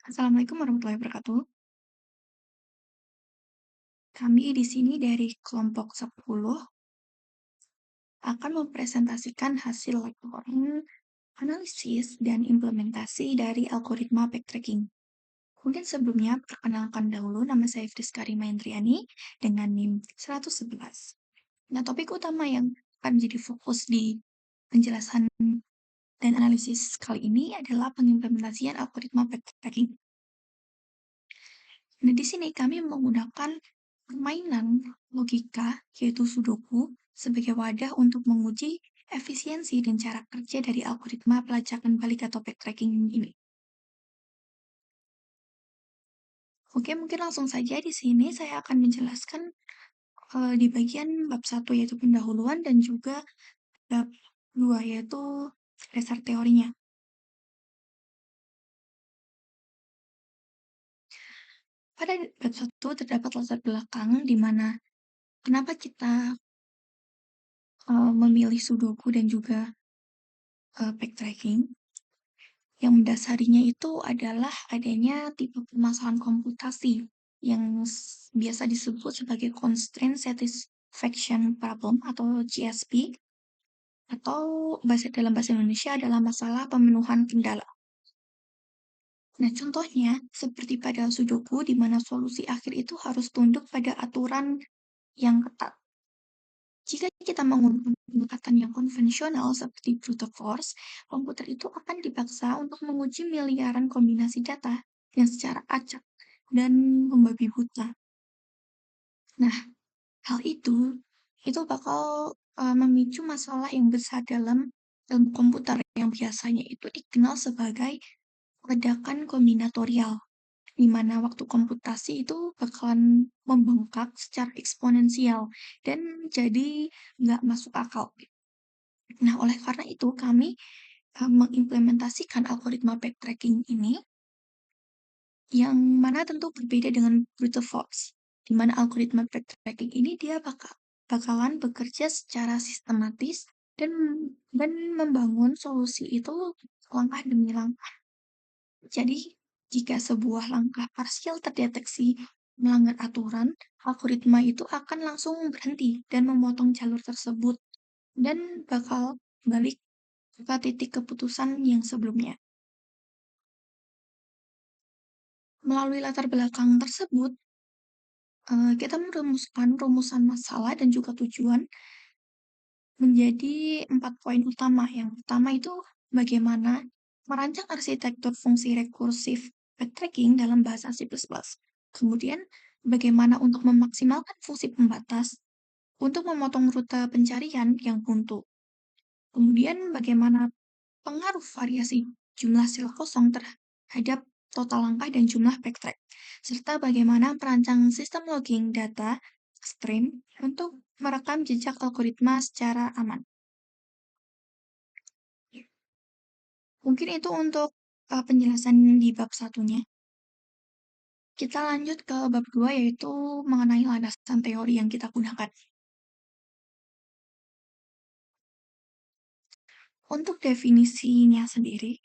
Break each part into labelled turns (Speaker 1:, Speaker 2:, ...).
Speaker 1: Assalamualaikum warahmatullahi wabarakatuh. Kami di sini dari kelompok 10 akan mempresentasikan hasil laporan analisis dan implementasi dari algoritma backtracking. Mungkin sebelumnya perkenalkan dahulu, nama saya Friska Rima Indriani dengan NIM 111. Nah, topik utama yang akan menjadi fokus di penjelasan dan analisis kali ini adalah pengimplementasian algoritma backtracking. Nah, di sini kami menggunakan permainan logika, yaitu Sudoku, sebagai wadah untuk menguji efisiensi dan cara kerja dari algoritma pelacakan balik atau backtracking ini. Oke, mungkin langsung saja di sini saya akan menjelaskan di bagian bab 1 yaitu pendahuluan dan juga bab 2 yaitu dasar teorinya. Pada bab 1 terdapat latar belakang di mana kenapa kita memilih Sudoku dan juga backtracking. Yang mendasarinya itu adalah adanya tipe permasalahan komputasi yang biasa disebut sebagai Constraint Satisfaction Problem atau CSP, atau dalam bahasa Indonesia adalah masalah pemenuhan kendala. Nah, contohnya seperti pada Sudoku di mana solusi akhir itu harus tunduk pada aturan yang ketat. Jika kita menggunakan pendekatan yang konvensional seperti brute force, komputer itu akan dipaksa untuk menguji miliaran kombinasi data yang secara acak dan membabi buta. Nah, hal itu bakal memicu masalah yang besar dalam ilmu komputer yang biasanya itu dikenal sebagai ledakan kombinatorial, di mana waktu komputasi itu bakalan membengkak secara eksponensial dan jadi nggak masuk akal. Nah, oleh karena itu kami mengimplementasikan algoritma backtracking ini yang mana tentu berbeda dengan brute force, di mana algoritma backtracking ini dia bakalan bekerja secara sistematis dan dan membangun solusi itu langkah demi langkah. Jadi, jika sebuah langkah parsial terdeteksi melanggar aturan, algoritma itu akan langsung berhenti dan memotong jalur tersebut dan bakal balik ke titik keputusan yang sebelumnya. Melalui latar belakang tersebut, kita merumuskan rumusan masalah dan juga tujuan menjadi 4 poin utama. Yang pertama itu bagaimana merancang arsitektur fungsi rekursif backtracking dalam bahasa C++. Kemudian, bagaimana untuk memaksimalkan fungsi pembatas untuk memotong rute pencarian yang buntu. Kemudian, bagaimana pengaruh variasi jumlah sel kosong terhadap total langkah dan jumlah backtrack, serta bagaimana perancang sistem logging data stream untuk merekam jejak algoritma secara aman. Mungkin itu untuk penjelasan di bab satunya. Kita lanjut ke bab 2 yaitu mengenai landasan teori yang kita gunakan. Untuk definisinya sendiri,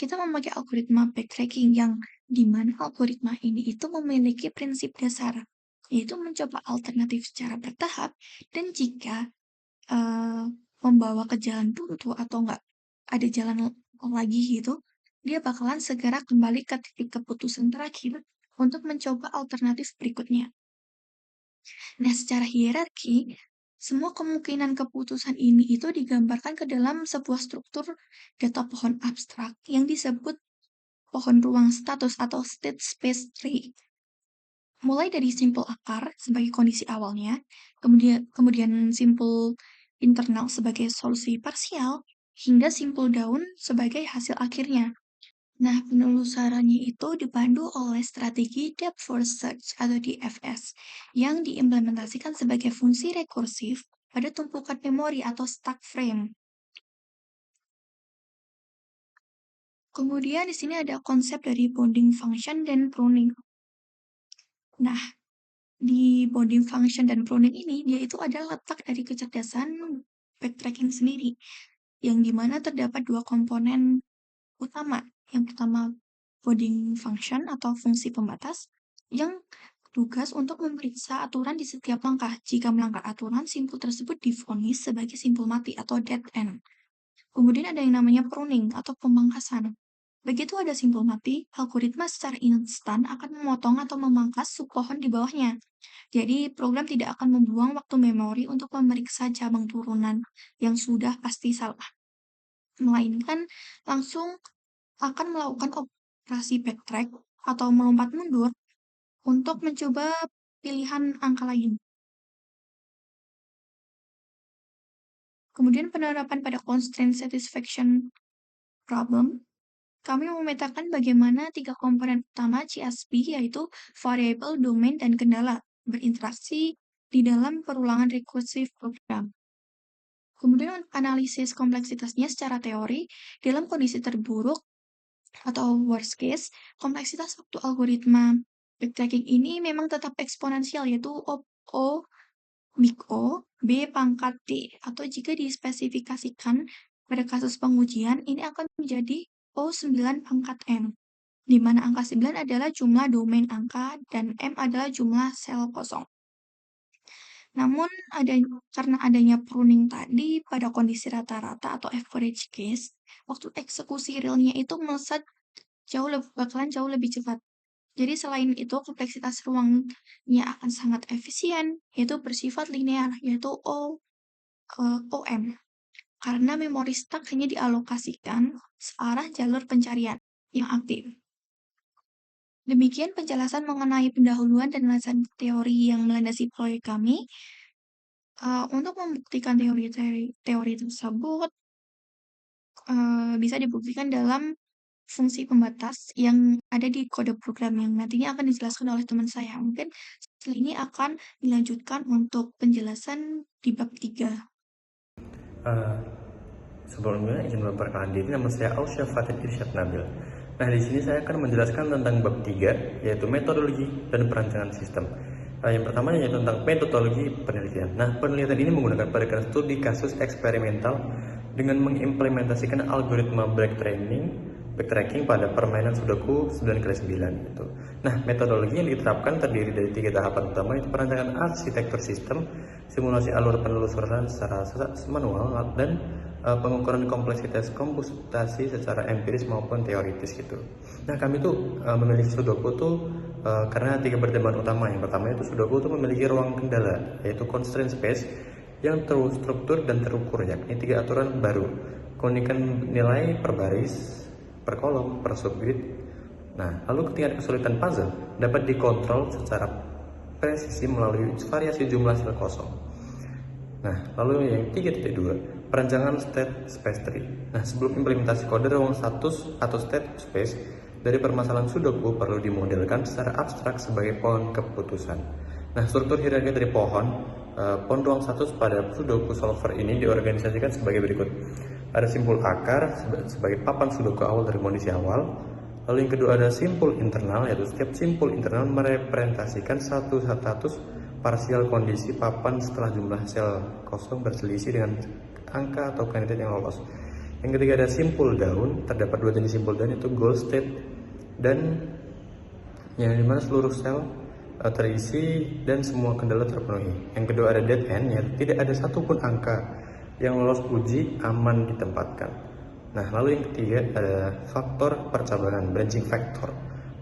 Speaker 1: kita memakai algoritma backtracking yang di mana algoritma ini itu memiliki prinsip dasar, yaitu mencoba alternatif secara bertahap dan jika uh, membawa ke jalan buntu atau nggak ada jalan lagi gitu, dia bakalan segera kembali ke titik keputusan terakhir untuk mencoba alternatif berikutnya. Nah, secara hierarki, semua kemungkinan keputusan ini itu digambarkan ke dalam sebuah struktur data pohon abstrak yang disebut pohon ruang status atau state space tree. Mulai dari simpul akar sebagai kondisi awalnya, kemudian simpul internal sebagai solusi parsial, hingga simpul daun sebagai hasil akhirnya. Nah, penelusurannya itu dipandu oleh strategi Depth First Search atau DFS yang diimplementasikan sebagai fungsi rekursif pada tumpukan memori atau stack frame. Kemudian di sini ada konsep dari bounding function dan pruning. Nah, di bounding function dan pruning ini, dia itu adalah letak dari kecerdasan backtracking sendiri, yang dimana terdapat dua komponen utama. Yang pertama coding function atau fungsi pembatas yang tugas untuk memeriksa aturan di setiap langkah. Jika melanggar aturan, simpul tersebut divonis sebagai simpul mati atau dead end. Kemudian ada yang namanya pruning atau pemangkasan. Begitu ada simpul mati, algoritma secara instan akan memotong atau memangkas subpohon di bawahnya. Jadi, program tidak akan membuang waktu memori untuk memeriksa cabang turunan yang sudah pasti salah, melainkan langsung akan melakukan operasi backtrack atau melompat mundur untuk mencoba pilihan angka lain. Kemudian penerapan pada constraint satisfaction problem, kami memetakan bagaimana 3 komponen utama CSP yaitu variable, domain, dan kendala berinteraksi di dalam perulangan rekursive program. Kemudian analisis kompleksitasnya secara teori, dalam kondisi terburuk atau worst case, kompleksitas waktu algoritma backtracking ini memang tetap eksponensial, yaitu O, big O, B pangkat D, atau jika dispesifikasikan pada kasus pengujian, ini akan menjadi O9 pangkat M, di mana angka 9 adalah jumlah domain angka dan M adalah jumlah sel kosong. Namun, karena adanya pruning tadi pada kondisi rata-rata atau average case, waktu eksekusi realnya itu melesat bakalan jauh lebih cepat. Jadi selain itu, kompleksitas ruangnya akan sangat efisien, yaitu bersifat linear, yaitu OM. Karena memori stuck hanya dialokasikan searah jalur pencarian yang aktif. Demikian penjelasan mengenai pendahuluan dan landasan teori yang melandasi proyek kami. Untuk membuktikan teori tersebut, bisa dibuktikan dalam fungsi pembatas yang ada di kode program yang nantinya akan dijelaskan oleh teman saya. Mungkin setelah ini akan dilanjutkan untuk penjelasan di bab 3.
Speaker 2: Sebelumnya izin memperkenalkan diri, nama saya Ausia Fatin Irsyad Nabil. Nah, di sini saya akan menjelaskan tentang bab 3, yaitu metodologi dan perancangan sistem. Yang pertama yaitu tentang metodologi penelitian. Nah, penelitian ini menggunakan pendekatan studi kasus eksperimental dengan mengimplementasikan algoritma backtracking pada permainan Sudoku 9x9 gitu. Nah, metodologi yang diterapkan terdiri dari 3 tahapan utama, yaitu perancangan arsitektur sistem, simulasi alur penelusuran secara manual, dan pengukuran kompleksitas komputasi secara empiris maupun teoritis gitu. Nah, kami tuh memilih Sudoku tuh karena 3 pertimbangan utama. Yang pertama itu Sudoku tuh memiliki ruang kendala, yaitu constraint space yang terstruktur dan terukur, yakni 3 aturan baru, keunikan nilai per baris, per kolom, per subgrid. Nah, lalu ketika kesulitan puzzle dapat dikontrol secara presisi melalui variasi jumlah sel kosong. Nah, lalu yang 3.2, perancangan state space tree. Nah, sebelum implementasi kode ruang status atau state space dari permasalahan Sudoku perlu dimodelkan secara abstrak sebagai pohon keputusan. Nah, struktur hierarki dari pohon ruang status pada Sudoku solver ini diorganisasikan sebagai berikut. Ada simpul akar sebagai papan Sudoku awal dari kondisi awal. Lalu yang kedua ada simpul internal, yaitu setiap simpul internal merepresentasikan satu status parsial kondisi papan setelah jumlah sel kosong berselisih dengan angka atau kandidat yang lolos. Yang ketiga ada simpul daun, terdapat 2 jenis simpul daun, yaitu goal state dan yang dimana seluruh sel terisi dan semua kendala terpenuhi. Yang kedua ada dead end, yaitu tidak ada satupun angka yang lolos uji aman ditempatkan. Nah, lalu yang ketiga ada faktor percabangan, branching factor.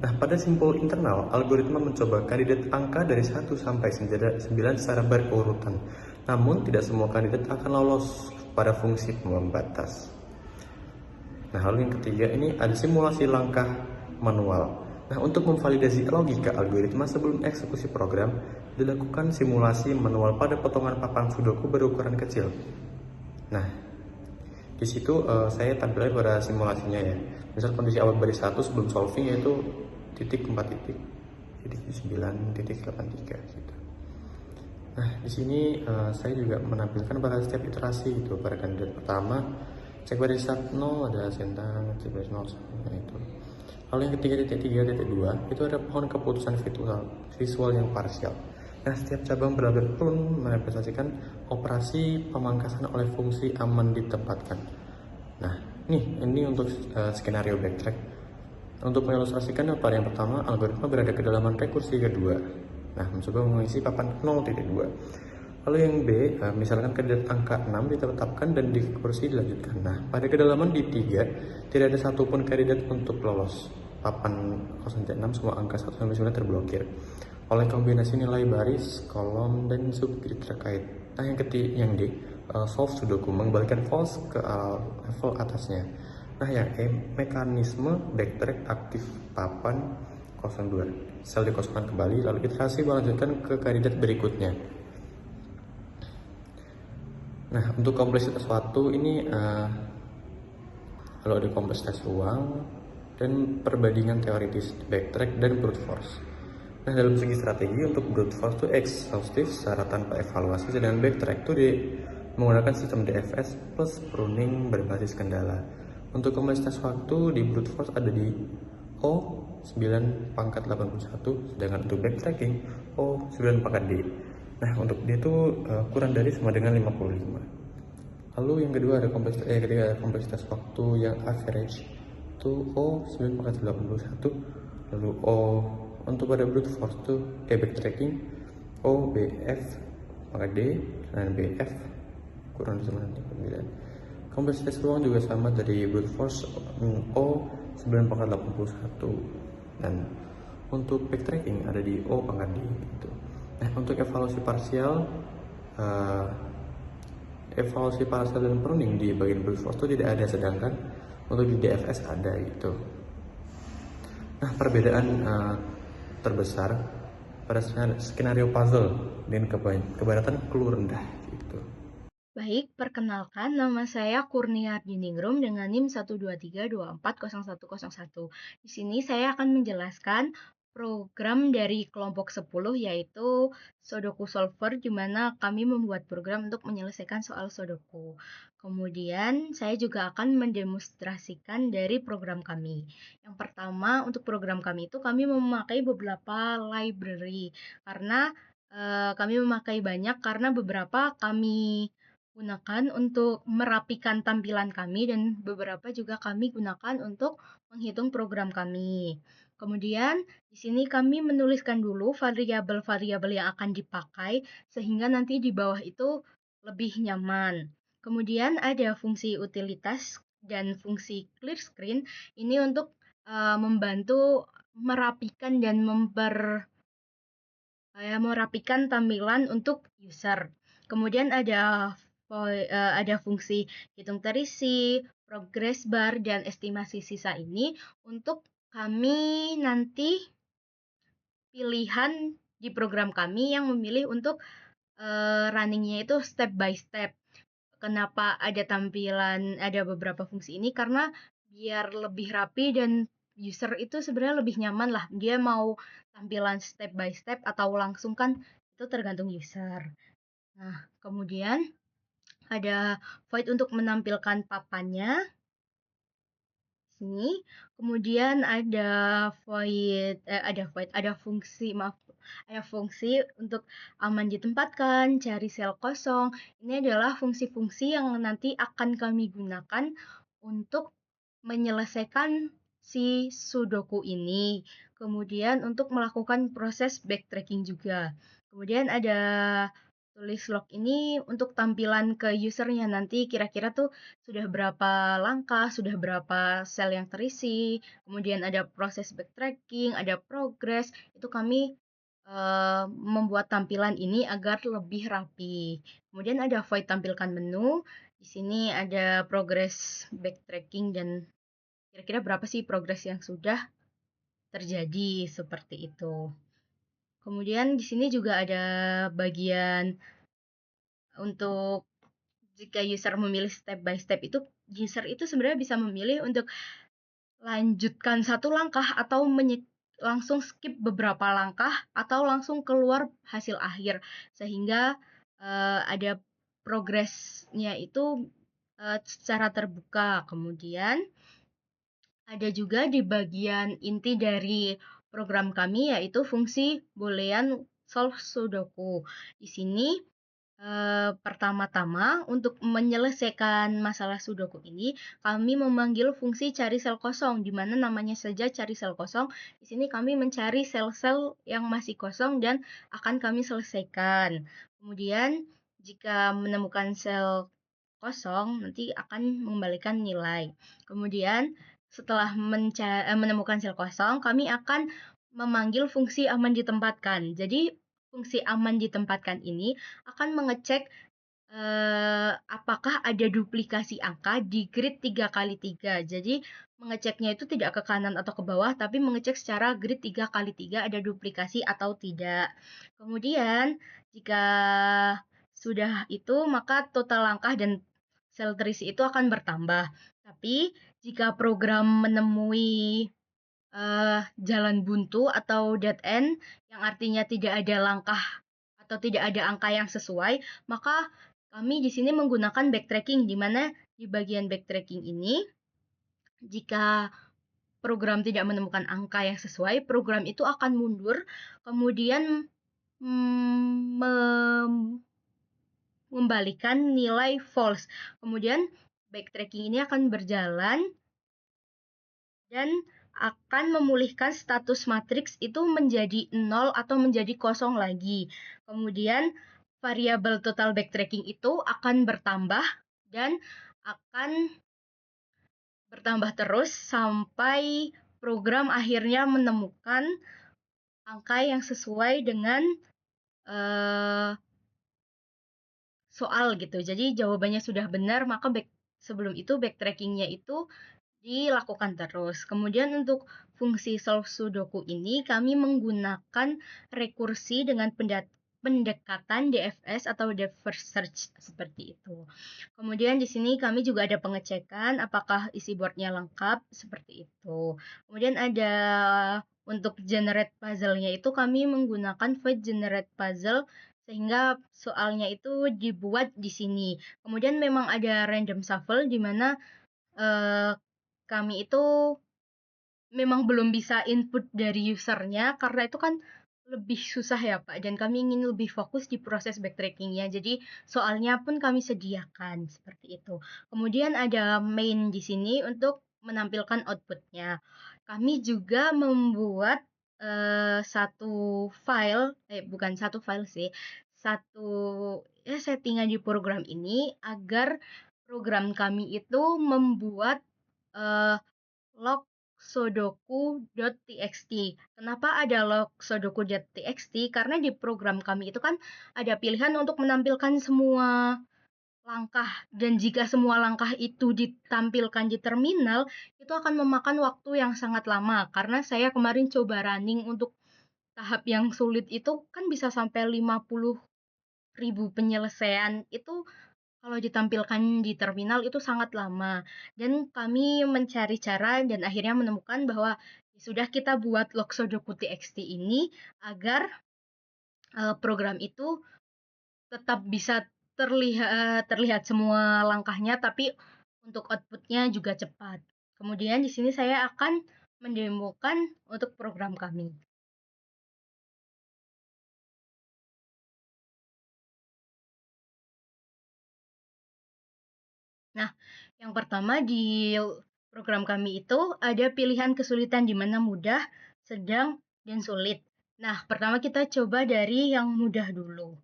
Speaker 2: Nah, pada simpul internal, algoritma mencoba kandidat angka dari 1 sampai 9 secara berurutan. Namun, tidak semua kandidat akan lolos pada fungsi pembatas. Nah, lalu yang ketiga ini ada simulasi langkah manual. Nah, untuk memvalidasi logika algoritma sebelum eksekusi program, dilakukan simulasi manual pada potongan papan Sudoku berukuran kecil. Nah, di situ saya tampilkan pada simulasinya ya. Misal kondisi awal baris 1 sebelum solving yaitu titik 4 titik 9 titik 83 gitu. Nah, di sini saya juga menampilkan pada setiap iterasi itu. Pada kandidat pertama cek baris 0 ada sentang, cek baris 0 nah itu. Lalu yang ketiga titik 3.2 itu ada pohon keputusan visual yang parsial. Nah, setiap cabang berlabel pun merepresentasikan operasi pemangkasan oleh fungsi aman ditempatkan. Nah, ini untuk skenario backtrack. Untuk mengilustrasikan pada yang pertama, algoritma berada kedalaman rekursi kedua. Nah, mencoba mengisi papan 0.2. Lalu yang B, misalkan kandidat angka 6 ditetapkan dan di kursi dilanjutkan. Nah, pada kedalaman di 3, tidak ada satupun kandidat untuk lolos. Papan 0.6 semua angka 1 sampai 9 terblokir oleh kombinasi nilai baris, kolom, dan subgrid terkait. Nah, yang D, solve sudoku, mengembalikan false ke level atasnya. Nah, yang E, mekanisme backtrack aktif papan 02. Sel dikosongkan kembali, lalu iterasi melanjutkan ke kandidat berikutnya. Nah, untuk kompleksitas waktu ini lalu ada kompleksitas ruang dan perbandingan teoritis backtrack dan brute force. Nah, dalam segi strategi untuk brute force itu exhaustif secara tanpa evaluasi, sedangkan backtrack itu menggunakan sistem DFS plus pruning berbasis kendala. Untuk kompleksitas waktu di brute force ada di O 9 pangkat 81, sedangkan untuk backtracking O 9 pangkat D. Nah, untuk D itu kurang dari sama dengan 55. Lalu yang kedua ada ketiga ada kompleksitas waktu yang average itu O 9 pangkat 81. Lalu O untuk pada brute force itu backtracking O BF pangkat D dan BF kurang dari sama dengan 9. Kompleksitas ruang juga sama dari brute force O 9 pangkat 81, dan untuk backtracking ada di O pangkat D gitu. Nah, untuk evaluasi parsial dan pruning di bagian brute force itu tidak ada, sedangkan untuk di DFS ada gitu. Nah, perbedaan terbesar pada skenario puzzle dengan kepadatan clue rendah gitu.
Speaker 3: Baik, perkenalkan nama saya Kurnia Diningrum dengan NIM 123240101. Di sini saya akan menjelaskan program dari kelompok 10 yaitu Sudoku Solver, di mana kami membuat program untuk menyelesaikan soal Sudoku. Kemudian saya juga akan mendemonstrasikan dari program kami. Yang pertama, untuk program kami itu kami memakai beberapa library karena kami memakai banyak karena beberapa kami gunakan untuk merapikan tampilan kami dan beberapa juga kami gunakan untuk menghitung program kami. Kemudian di sini kami menuliskan dulu variabel-variabel yang akan dipakai sehingga nanti di bawah itu lebih nyaman. Kemudian ada fungsi utilitas dan fungsi clear screen ini untuk membantu merapikan dan merapikan tampilan untuk user. Kemudian ada fungsi hitung terisi, progress bar, dan estimasi sisa ini untuk kami nanti pilihan di program kami yang memilih untuk runningnya itu step by step. Kenapa ada beberapa fungsi ini? Karena biar lebih rapi dan user itu sebenarnya lebih nyaman lah. Dia mau tampilan step by step atau langsung kan itu tergantung user. Nah, kemudian ada void untuk menampilkan papannya sini. Kemudian ada fungsi untuk aman ditempatkan, cari sel kosong. Ini adalah fungsi-fungsi yang nanti akan kami gunakan untuk menyelesaikan si Sudoku ini. Kemudian untuk melakukan proses backtracking juga. Kemudian ada tulis log ini untuk tampilan ke usernya nanti kira-kira tuh sudah berapa langkah, sudah berapa sel yang terisi, kemudian ada proses backtracking, ada progress, itu kami membuat tampilan ini agar lebih rapi. Kemudian ada void tampilkan menu, di sini ada progress backtracking dan kira-kira berapa sih progress yang sudah terjadi seperti itu. Kemudian di sini juga ada bagian untuk jika user memilih step by step itu, user itu sebenarnya bisa memilih untuk lanjutkan satu langkah atau langsung skip beberapa langkah atau langsung keluar hasil akhir sehingga ada progresnya itu secara terbuka. Kemudian ada juga di bagian inti dari program kami yaitu fungsi boolean solve sudoku. Di sini Pertama-tama untuk menyelesaikan masalah sudoku ini, kami memanggil fungsi cari sel kosong, di mana namanya saja cari sel kosong. Di sini kami mencari sel-sel yang masih kosong dan akan kami selesaikan. Kemudian jika menemukan sel kosong, nanti akan mengembalikan nilai. Kemudian setelah menemukan sel kosong, kami akan memanggil fungsi aman ditempatkan. Jadi fungsi aman ditempatkan ini akan mengecek apakah ada duplikasi angka di grid 3x3. Jadi mengeceknya itu tidak ke kanan atau ke bawah, tapi mengecek secara grid 3x3 ada duplikasi atau tidak. Kemudian jika sudah itu, maka total langkah dan sel terisi itu akan bertambah. Tapi jika program menemui jalan buntu atau dead end, yang artinya tidak ada langkah atau tidak ada angka yang sesuai, maka kami di sini menggunakan backtracking, di mana di bagian backtracking ini, jika program tidak menemukan angka yang sesuai, program itu akan mundur, kemudian mengembalikan nilai false. Kemudian backtracking ini akan berjalan dan akan memulihkan status matriks itu menjadi 0 atau menjadi kosong lagi. Kemudian variabel total backtracking itu akan bertambah dan akan bertambah terus sampai program akhirnya menemukan angka yang sesuai dengan soal gitu. Jadi jawabannya sudah benar, maka sebelum itu backtrackingnya itu dilakukan terus. Kemudian untuk fungsi solve sudoku ini kami menggunakan rekursi dengan pendekatan DFS atau depth first search seperti itu. Kemudian di sini kami juga ada pengecekan apakah isi boardnya lengkap seperti itu. Kemudian ada untuk generate puzzle-nya itu kami menggunakan void generate puzzle sehingga soalnya itu dibuat di sini. Kemudian memang ada random shuffle di mana kami itu memang belum bisa input dari usernya karena itu kan lebih susah ya Pak, dan kami ingin lebih fokus di proses backtrackingnya. Jadi soalnya pun kami sediakan seperti itu. Kemudian ada main di sini untuk menampilkan outputnya. Kami juga membuat satu file, bukan satu file sih, satu settingan di program ini agar program kami itu membuat log sudoku.txt. Kenapa ada log sudoku.txt? Karena di program kami itu kan ada pilihan untuk menampilkan semua langkah, dan jika semua langkah itu ditampilkan di terminal, itu akan memakan waktu yang sangat lama. Karena saya kemarin coba running untuk tahap yang sulit itu kan bisa sampai 50.000 penyelesaian. Itu kalau ditampilkan di terminal itu sangat lama, dan kami mencari cara dan akhirnya menemukan bahwa sudah kita buat log sudoku.txt ini agar program itu tetap bisa terlihat semua langkahnya, tapi untuk outputnya juga cepat. Kemudian di sini saya akan mendemokan untuk program kami. Nah, yang pertama di program kami itu ada pilihan kesulitan di mana mudah, sedang, dan sulit. Nah, pertama kita coba dari yang mudah dulu.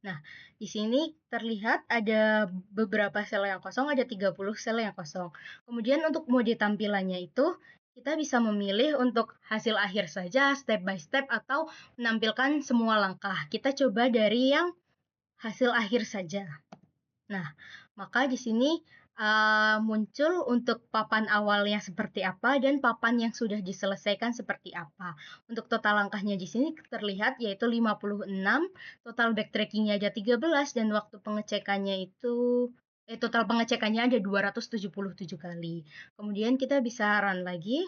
Speaker 3: Nah, di sini terlihat ada beberapa sel yang kosong, ada 30 sel yang kosong. Kemudian untuk mode tampilannya itu, kita bisa memilih untuk hasil akhir saja, step by step, atau menampilkan semua langkah. Kita coba dari yang hasil akhir saja. Nah, maka di sini muncul untuk papan awalnya seperti apa dan papan yang sudah diselesaikan seperti apa. Untuk total langkahnya di sini terlihat yaitu 56, total backtrackingnya ada 13, dan waktu pengecekannya itu total pengecekannya ada 277 kali. Kemudian kita bisa run lagi.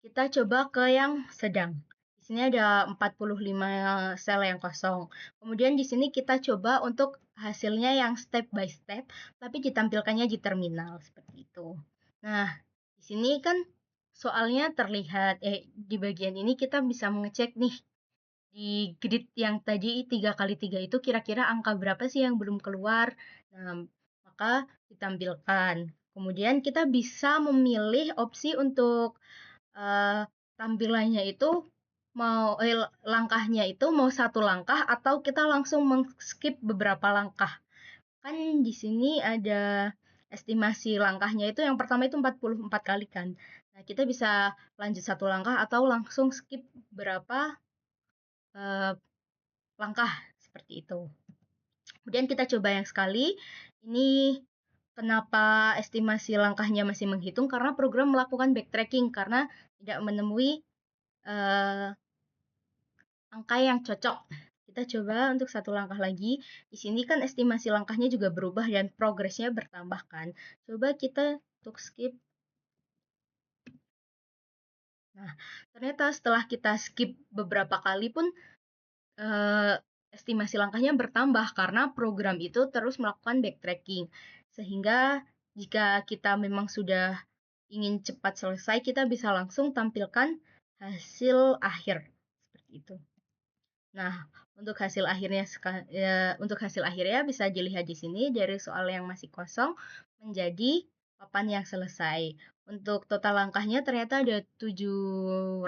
Speaker 3: Kita coba ke yang sedang. Di sini ada 45 sel yang kosong. Kemudian di sini kita coba untuk hasilnya yang step by step, tapi ditampilkannya di terminal seperti itu. Nah, di sini kan soalnya terlihat di bagian ini kita bisa mengecek nih di grid yang tadi 3 kali 3 itu kira-kira angka berapa sih yang belum keluar. Nah, maka ditampilkan. Kemudian kita bisa memilih opsi untuk tampilannya itu langkahnya itu mau satu langkah atau kita langsung skip beberapa langkah. Kan di sini ada estimasi langkahnya itu yang pertama itu 44 kali kan. Nah, kita bisa lanjut satu langkah atau langsung skip berapa eh, langkah seperti itu. Kemudian kita coba yang sekali. Ini kenapa estimasi langkahnya masih menghitung? Karena program melakukan backtracking karena tidak menemui eh, angka yang cocok. Kita coba untuk satu langkah lagi. Di sini kan estimasi langkahnya juga berubah dan progresnya bertambah kan. Coba kita untuk skip. Nah, ternyata setelah kita skip beberapa kali pun estimasi langkahnya bertambah karena program itu terus melakukan backtracking. Sehingga jika kita memang sudah ingin cepat selesai, kita bisa langsung tampilkan hasil akhir seperti itu. Nah, untuk hasil akhirnya bisa dilihat di sini dari soal yang masih kosong menjadi papan yang selesai. Untuk total langkahnya ternyata ada 713,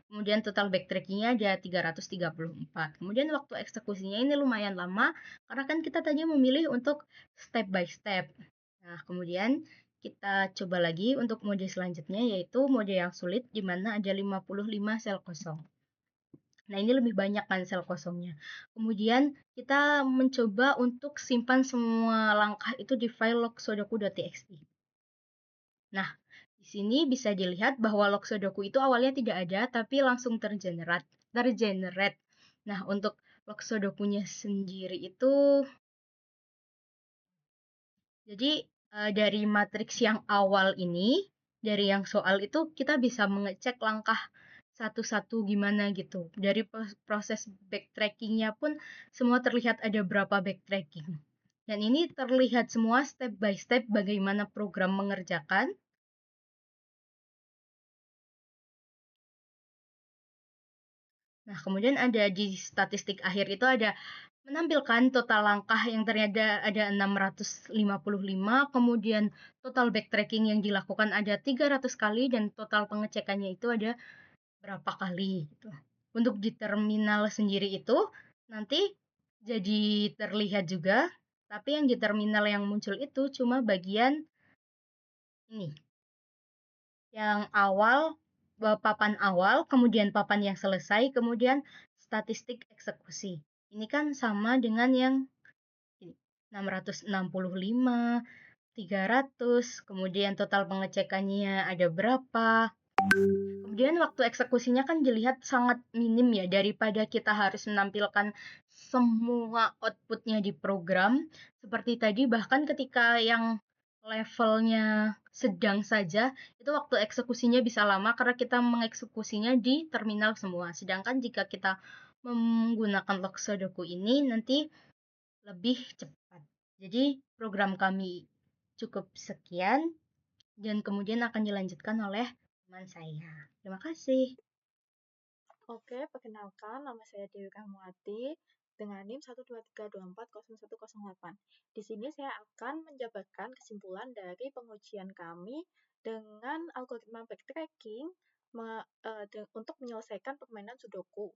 Speaker 3: kemudian total backtrackingnya ada 334. Kemudian waktu eksekusinya ini lumayan lama karena kan kita tadi memilih untuk step by step. Nah, kemudian kita coba lagi untuk mode selanjutnya yaitu mode yang sulit di mana ada 55 sel kosong. Nah, ini lebih banyak kan sel kosongnya. Kemudian kita mencoba untuk simpan semua langkah itu di file logsodoku.txt. Nah, di sini bisa dilihat bahwa logsodoku itu awalnya tidak ada, tapi langsung tergenerate. Nah, untuk logsodokunya sendiri itu, jadi dari matriks yang awal ini, dari yang soal itu kita bisa mengecek langkah satu-satu gimana gitu. Dari proses backtrackingnya pun semua terlihat ada berapa backtracking. Dan ini terlihat semua step by step bagaimana program mengerjakan. Nah, kemudian ada di statistik akhir itu ada menampilkan total langkah yang ternyata ada 655, kemudian total backtracking yang dilakukan ada 300 kali, dan total pengecekannya itu ada berapa kali gitu. Untuk di terminal sendiri itu nanti jadi terlihat juga, tapi yang di terminal yang muncul itu cuma bagian ini. Yang awal, papan awal, kemudian papan yang selesai, kemudian statistik eksekusi. Ini kan sama dengan yang 665, 300, kemudian total pengecekannya ada berapa. Kemudian waktu eksekusinya kan dilihat sangat minim ya, daripada kita harus menampilkan semua outputnya di program. Seperti tadi, bahkan ketika yang levelnya sedang saja, itu waktu eksekusinya bisa lama karena kita mengeksekusinya di terminal semua. Sedangkan jika kita menggunakan Logsodoku ini nanti lebih cepat. Jadi program kami cukup sekian dan kemudian akan dilanjutkan oleh teman saya. Terima kasih.
Speaker 4: Oke, perkenalkan nama saya Dewi Rahmawati dengan NIM 123240108. Di sini saya akan menjabarkan kesimpulan dari pengujian kami dengan algoritma backtracking untuk menyelesaikan permainan Sudoku.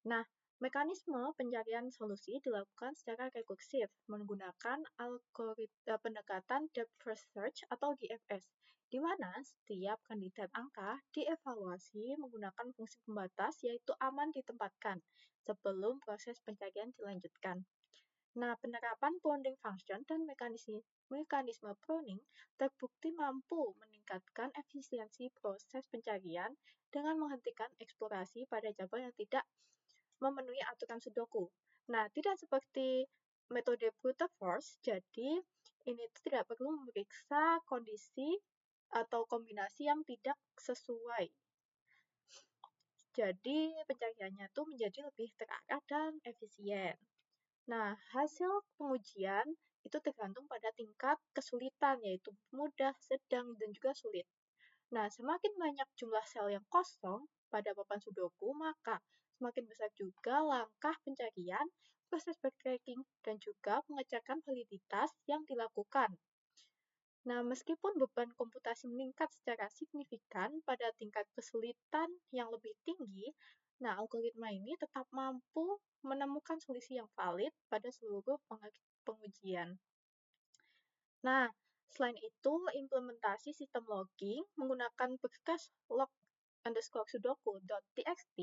Speaker 4: Nah, mekanisme pencarian solusi dilakukan secara rekursif menggunakan algoritma pendekatan depth first search atau DFS, di mana setiap kandidat angka dievaluasi menggunakan fungsi pembatas yaitu aman ditempatkan sebelum proses pencarian dilanjutkan. Nah, penerapan bounding function dan mekanisme pruning terbukti mampu meningkatkan efisiensi proses pencarian dengan menghentikan eksplorasi pada cabang yang tidak memenuhi aturan Sudoku. Nah, tidak seperti metode brute force, jadi ini tidak perlu memeriksa kondisi atau kombinasi yang tidak sesuai. Jadi pencariannya itu menjadi lebih terarah dan efisien. Nah, hasil pengujian itu tergantung pada tingkat kesulitan, yaitu mudah, sedang, dan juga sulit. Nah, semakin banyak jumlah sel yang kosong pada papan Sudoku, maka semakin besar juga langkah pencarian, proses backtracking, dan juga pengecekan validitas yang dilakukan. Nah, meskipun beban komputasi meningkat secara signifikan pada tingkat kesulitan yang lebih tinggi, nah algoritma ini tetap mampu menemukan solusi yang valid pada seluruh pengujian. Nah, selain itu, implementasi sistem logging menggunakan berkas log_sudoku.txt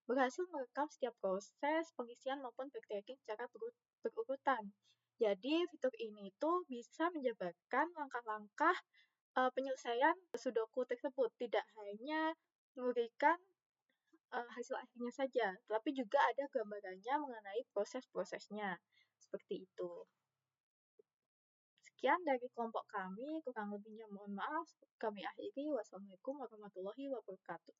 Speaker 4: berhasil merekam setiap proses pengisian maupun backtracking secara berurutan. Jadi, fitur ini itu bisa menjabarkan langkah-langkah penyelesaian Sudoku tersebut, tidak hanya memberikan hasil akhirnya saja, tapi juga ada gambarannya mengenai proses-prosesnya. Seperti itu. Sekian dari kelompok kami, kurang lebihnya mohon maaf. Kami akhiri. Wassalamualaikum warahmatullahi wabarakatuh.